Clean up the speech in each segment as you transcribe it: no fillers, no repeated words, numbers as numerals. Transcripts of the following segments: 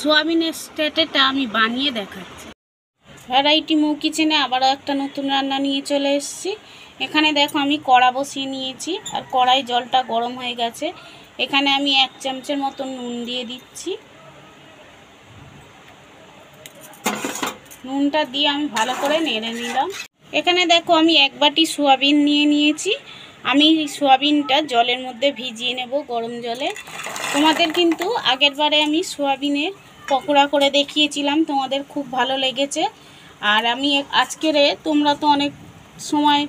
সোয়াবিনের স্টেটেটা আমি বানিয়ে দেখাচ্ছি। ভ্যারাইটি মৌ কিচেনে আবারও একটা নতুন রান্না নিয়ে চলে এসেছি। এখানে দেখো আমি কড়া বসিয়ে নিয়েছি, আর কড়াই জলটা গরম হয়ে গেছে। এখানে আমি 1 চামচের মতন নুন দিয়ে দিচ্ছি। নুনটা দিয়ে আমি ভালো করে নেড়ে নিলাম। এখানে দেখো আমি 1 বাটি সোয়াবিন নিয়ে নিয়েছি। আমি সোয়াবিনটা জলের মধ্যে ভিজিয়ে নেব, গরম জলে। তোমাদের কিন্তু আগের বারে আমি সোয়াবিনের পকোড়া করে দেখিয়েছিলাম, তোমাদের খুব ভালো লেগেছে। আর আমি আজকেরে তোমরা তো অনেক সময়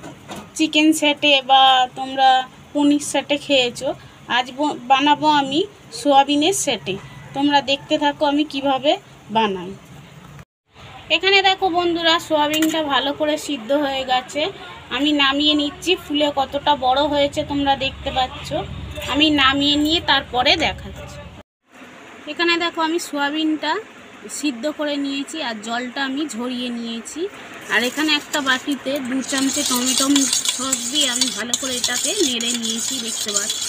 চিকেন সেটে বা তোমরা পনির সেটে খেয়েছো, আজ বানাবো আমি সোয়াবিনের সেটে। তোমরা দেখতে থাকো আমি কিভাবে বানাই। এখানে দেখো বন্ধুরা, সোয়াবিনটা ভালো করে সিদ্ধ হয়ে গেছে। আমি নামিয়ে নিচ্ছি। ফুলে কতটা বড় হয়েছে তোমরা দেখতে পাচ্ছ। আমি নামিয়ে নিয়ে তারপরে দেখাচ্ছি। এখানে দেখো আমি সোয়াবিনটা সিদ্ধ করে নিয়েছি, আর জলটা আমি ঝরিয়ে নিয়েছি। আর এখানে একটা বাটিতে 2 চামচে টমেটো সস দিয়ে আমি ভালো করে এটাকে নেড়ে নিয়েছি, দেখতে পাচ্ছ।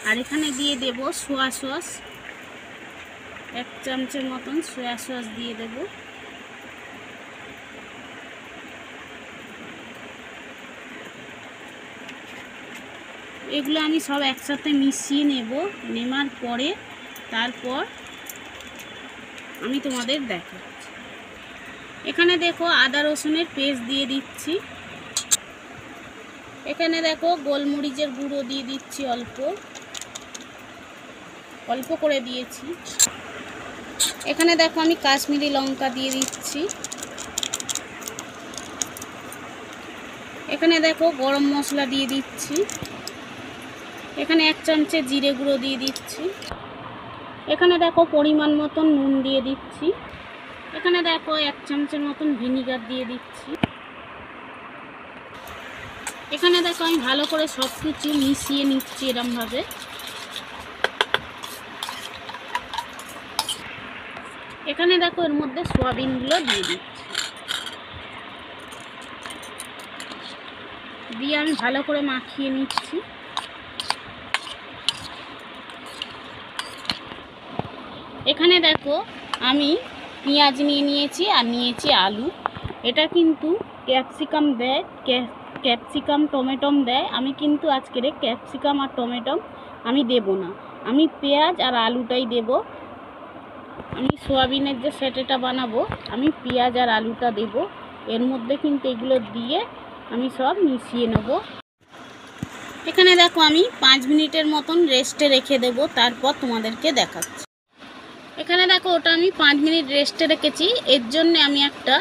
আর এখানে দিয়ে দেব সোয়া সস, 1 চামচের মতন সোয়া সস দিয়ে দেব। এগুলো আমি সব একসাথে মিশিয়ে নেব। নেওয়ার পরে তারপর আমি তোমাদের দেখাচ্ছি। এখানে দেখো আদা রসুনের পেস্ট দিয়ে দিচ্ছি। এখানে দেখো গোলমরিচের গুঁড়ো দিয়ে দিচ্ছি, অল্প অল্প করে দিয়েছি। এখানে দেখো আমি কাশ্মীরি লঙ্কা দিয়ে দিচ্ছি। এখানে দেখো গরম মশলা দিয়ে দিচ্ছি। এখানে 1 চামচে জিরে গুঁড়ো দিয়ে দিচ্ছি। এখানে দেখো পরিমাণ মতন নুন দিয়ে দিচ্ছি। এখানে দেখো 1 চামচের মতন ভিনিগার দিয়ে দিচ্ছি। এখানে দেখো আমি ভালো করে সব কিছু মিশিয়ে নিচ্ছি এরমভাবে। এখানে দেখো এর মধ্যে সোয়াবিনগুলো দিয়ে দিচ্ছি, দিয়ে আমি ভালো করে মাখিয়ে নিচ্ছি। এখানে দেখো আমি পেঁয়াজ নিয়ে নিয়েছি, আর নিয়েছি আলু। এটা কিন্তু ক্যাপসিকাম দেয়, ক্যাপসিকাম টমেটম দেয়। আমি কিন্তু আজকের ক্যাপসিকাম আর টমেটম আমি দেব না, আমি পেঁয়াজ আর আলুটাই দেব। আমি সোয়াবিনের যে সেটেটা বানাবো আমি পেঁয়াজ আর আলুটা দেব এর মধ্যে, কিন্তু এগুলো দিয়ে আমি সব মিশিয়ে নেব। এখানে দেখো আমি 5 মিনিটের মতন রেস্টে রেখে দেব, তারপর তোমাদেরকে দেখাচ্ছি। এখানে দেখো ওটা আমি 5 মিনিট রেস্টে রেখেছি। এর জন্য আমি একটা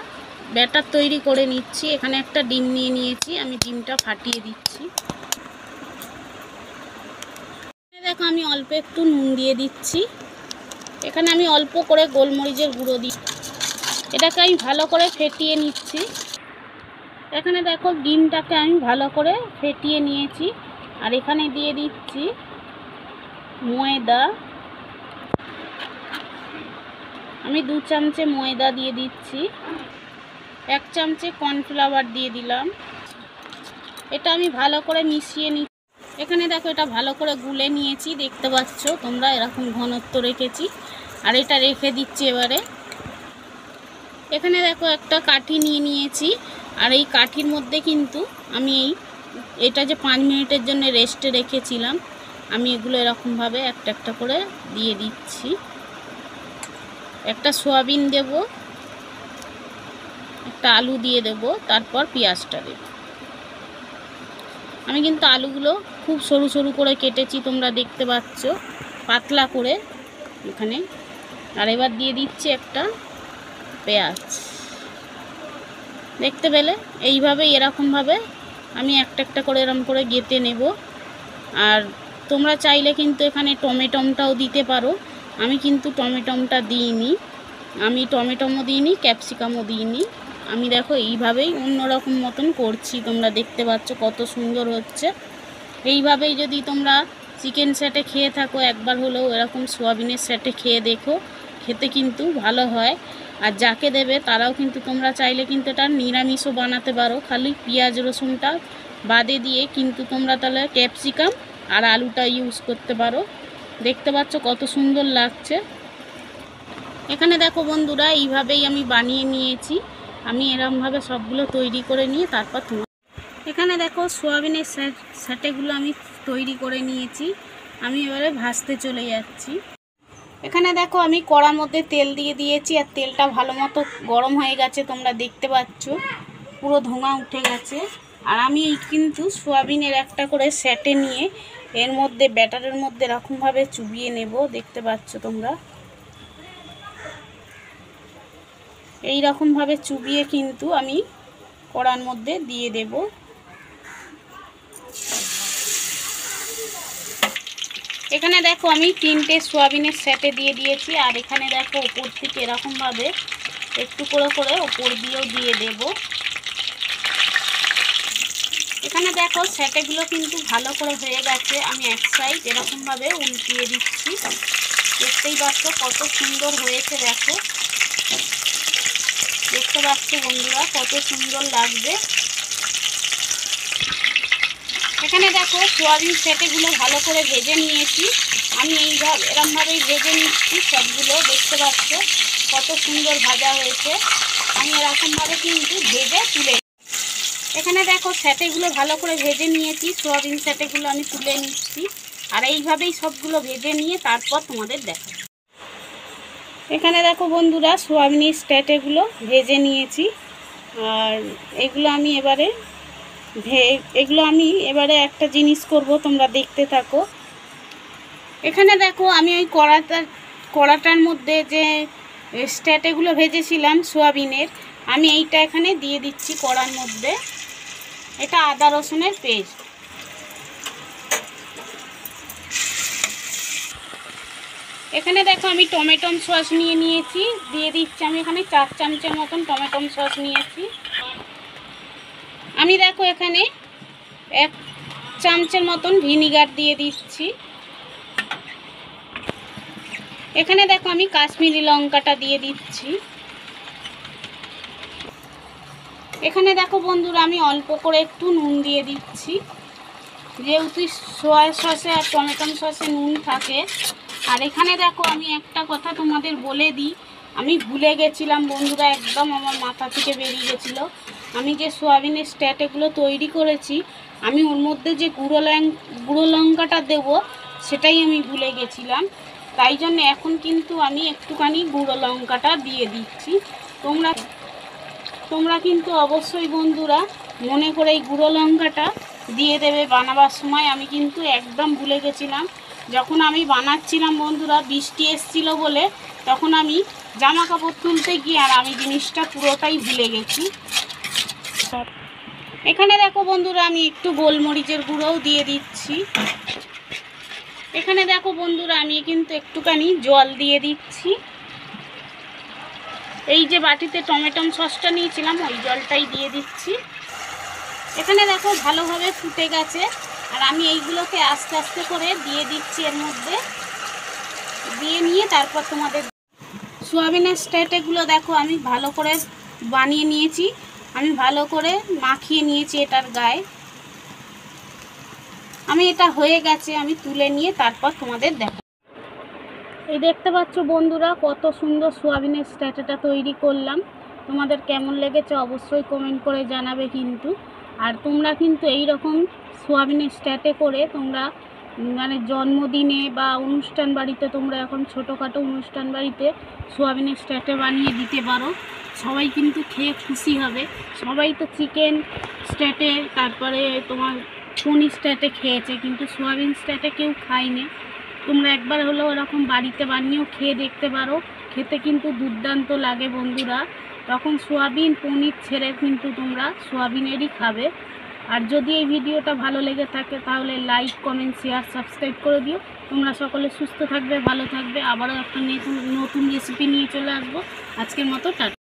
ব্যাটার তৈরি করে নিচ্ছি। এখানে একটা ডিম নিয়ে নিয়েছি, আমি ডিমটা ফাটিয়ে দিচ্ছি। দেখো আমি অল্প একটু নুন দিয়ে দিচ্ছি। এখানে আমি অল্প করে গোলমরিচের গুঁড়ো দিচ্ছি। এটাকে আমি ভালো করে ফেটিয়ে নিচ্ছি। এখানে দেখো ডিমটাকে আমি ভালো করে ফেটিয়ে নিয়েছি। আর এখানে দিয়ে দিচ্ছি ময়দা। আমি 2 চামচে ময়দা দিয়ে দিচ্ছি। 1 চামচে কর্নফ্লাওয়ার দিয়ে দিলাম। এটা আমি ভালো করে মিশিয়ে নিচ্ছি। এখানে দেখো এটা ভালো করে গুলে নিয়েছি, দেখতে পাচ্ছ তোমরা এরকম ঘনত্ব রেখেছি। আর এটা রেখে দিচ্ছি এবারে। এখানে দেখো একটা কাঠি নিয়ে নিয়েছি, আর এই কাঠির মধ্যে কিন্তু আমি এটা যে 5 মিনিটের জন্য রেস্টে রেখেছিলাম, আমি এগুলো এরকমভাবে একটা একটা করে দিয়ে দিচ্ছি। একটা সোয়াবিন দেব, একটা আলু দিয়ে দেব, তারপর পেঁয়াজটা দেব। আমি কিন্তু আলুগুলো খুব সরু সরু করে কেটেছি, তোমরা দেখতে পাচ্ছ, পাতলা করে এখানে। আর এবার দিয়ে দিচ্ছি একটা পেঁয়াজ, দেখতে পেলে এইভাবে এরকমভাবে আমি একটা একটা করে এরকম করে গেঁথে নেব। আর তোমরা চাইলে কিন্তু এখানে টমেটমটাও দিতে পারো। আমি কিন্তু টমেটমটা দিইনি, আমি টমেটোমও দিইনি, ক্যাপসিকামও দিইনি। আমি দেখো এইভাবেই অন্যরকম মতন করছি, তোমরা দেখতে পাচ্ছ কত সুন্দর হচ্ছে। এইভাবেই যদি তোমরা চিকেন সেটে খেয়ে থাকো, একবার হলেও এরকম সোয়াবিনের সেটে খেয়ে দেখো, খেতে কিন্তু ভালো হয়। আর যাকে দেবে তারাও কিন্তু তোমরা চাইলে কিন্তু এটা নিরামিষও বানাতে পারো, খালি পেঁয়াজ রসুনটা বাদে দিয়ে কিন্তু তোমরা তাহলে ক্যাপসিকাম আর আলুটা ইউজ করতে পারো। দেখতে পাচ্ছ কত সুন্দর লাগছে। এখানে দেখো বন্ধুরা, এইভাবেই আমি বানিয়ে নিয়েছি। আমি এরকমভাবে সবগুলো তৈরি করে নিয়ে তারপর এখানে দেখো সোয়াবিনের স্যাটেগুলো আমি তৈরি করে নিয়েছি। আমি এবারে ভাজতে চলে যাচ্ছি। এখানে দেখো আমি কড়ার মধ্যে তেল দিয়ে দিয়েছি, আর তেলটা ভালো মতো গরম হয়ে গেছে, তোমরা দেখতে পাচ্ছ পুরো ধোঁয়া উঠে গেছে। আর আমি কিন্তু সোয়াবিনের একটা করে স্যাটে নিয়ে এর মধ্যে ব্যাটারের মধ্যে এরকমভাবে চুবিয়ে নেব, দেখতে পাচ্ছ তোমরা। এই রকমভাবে চুবিয়ে কিন্তু আমি কড়ার মধ্যে দিয়ে দেব। এখানে দেখো আমি 3টে সোয়াবিনের স্যাটে দিয়ে দিয়েছি, আর এখানে দেখো ওপর থেকে এরকমভাবে একটু করে করে ওপর দিয়েও দিয়ে দেব। এখানে দেখো স্যাটেগুলো কিন্তু ভালো করে হয়ে গেছে। আমি এক সাইড এরকমভাবে উল্টিয়ে দিচ্ছি। দেখতেই পাচ্ছ কত সুন্দর হয়েছে, দেখো দেখতে পাচ্ছ বন্ধুরা কত সুন্দর লাগবে। এখানে দেখো সোয়াবিন স্যাটেগুলো ভালো করে ভেজে নিয়েছি। আমি এরকমভাবেই ভেজে নিচ্ছি সবগুলো, দেখতে পাচ্ছ কত সুন্দর ভাজা হয়েছে। আমি এরকমভাবে কিন্তু ভেজে তুলে, এখানে দেখো স্যাটেগুলো ভালো করে ভেজে নিয়েছি, সোয়াবিন স্যাটেগুলো আমি তুলে নিচ্ছি। আর এইভাবেই সবগুলো ভেজে নিয়ে তারপর তোমাদের দেখাবো। এখানে দেখো বন্ধুরা সোয়াবিনের স্যাটেগুলো ভেজে নিয়েছি, আর এগুলো আমি একটা জিনিস করব, তোমরা দেখতে থাকো। এখানে দেখো আমি ওই কড়াটার মধ্যে যে স্যাটেগুলো ভেজেছিলাম সোয়াবিনের, আমি এইটা এখানে দিয়ে দিচ্ছি কড়ার মধ্যে। এটা আদা রসুনের পেস্ট। এখানে দেখো আমি টমেটো সস নিয়ে নিয়েছি, দিয়ে দিচ্ছি। আমি এখানে 4 চামচের মতন টমেটো সস নিয়েছি। আমি দেখো এখানে 1 চামচের মতন ভিনিগার দিয়ে দিচ্ছি। এখানে দেখো আমি কাশ্মীরি লঙ্কাটা দিয়ে দিচ্ছি। এখানে দেখো বন্ধুরা আমি অল্প করে একটু নুন দিয়ে দিচ্ছি, যেহেতু সয়া সসে আর টমেটো সসে নুন থাকে। আর এখানে দেখো আমি একটা কথা তোমাদের বলে দিই, আমি ভুলে গেছিলাম বন্ধুরা, একদম আমার মাথা থেকে বেরিয়ে গেছিলো। আমি যে সোয়াবিনের স্যাটেগুলো তৈরি করেছি, আমি ওর মধ্যে যে গুঁড়ো লঙ্কাটা দেবো সেটাই আমি ভুলে গেছিলাম। তাই জন্য এখন কিন্তু আমি একটুখানি গুঁড়ো লঙ্কাটা দিয়ে দিচ্ছি। তোমরা কিন্তু অবশ্যই বন্ধুরা মনে করে এই গুঁড়ো লঙ্কাটা দিয়ে দেবে বানাবার সময়। আমি কিন্তু একদম ভুলে গেছিলাম। যখন আমি বানাচ্ছিলাম বন্ধুরা, বৃষ্টি এসেছিলো বলে তখন আমি জামা কাপড় তুলতে গিয়ে আর আমি জিনিসটা পুরোটাই ভুলে গেছি। এখানে দেখো বন্ধুরা আমি একটু গোলমরিচের গুঁড়োও দিয়ে দিচ্ছি। এখানে দেখো বন্ধুরা আমি কিন্তু একটুখানি জল দিয়ে দিচ্ছি। এই যে বাটিতে টমেটো সসটা নিয়েছিলাম ওই জলটাই দিয়ে দিচ্ছি। এখানে দেখো ভালোভাবে ফুটে গেছে, আর আমি এইগুলোকে আস্তে আস্তে করে দিয়ে দিচ্ছি এর মধ্যে। দিয়ে নিয়ে তারপর তোমাদের সোয়াবিনের স্যাটেগুলো দেখো আমি ভালো করে বানিয়ে নিয়েছি, আমি ভালো করে মাখিয়ে নিয়েছি এটার গায়ে। আমি এটা হয়ে গেছে, আমি তুলে নিয়ে তারপর তোমাদের দেখো। এই দেখতে পাচ্ছ বন্ধুরা কত সুন্দর সোয়াবিনের স্যাটেটা তৈরি করলাম। তোমাদের কেমন লেগেছে অবশ্যই কমেন্ট করে জানাবে কিন্তু। আর তোমরা কিন্তু এই রকম সোয়াবিনের স্যাটে করে তোমরা মানে জন্মদিনে বা অনুষ্ঠান বাড়িতে, তোমরা এখন ছোটোখাটো অনুষ্ঠান বাড়িতে সোয়াবিনের স্যাটে বানিয়ে দিতে পারো। সবাই কিন্তু খেয়ে খুশি হবে। সবাই তো চিকেন স্যাটে, তারপরে তোমার পনির স্যাটে খেয়েছে, কিন্তু সোয়াবিন স্যাটে কেউ খায়নি। তোমরা একবার হলেও এরকম বাড়িতে বানিয়েও খেয়ে দেখতে পারো, খেতে কিন্তু দুর্দান্ত লাগে বন্ধুরা। তখন সোয়াবিন পনির ছেড়ে কিন্তু তোমরা সোয়াবিনেরই খাবে। আর যদি এই ভিডিওটা ভালো লেগে থাকে তাহলে লাইক, কমেন্ট, শেয়ার, সাবস্ক্রাইব করে দিও। তোমরা সকলে সুস্থ থাকবে, ভালো থাকবে। আবারও একটা নতুন রেসিপি নিয়ে চলে আসবো। আজকের মতো টাটা।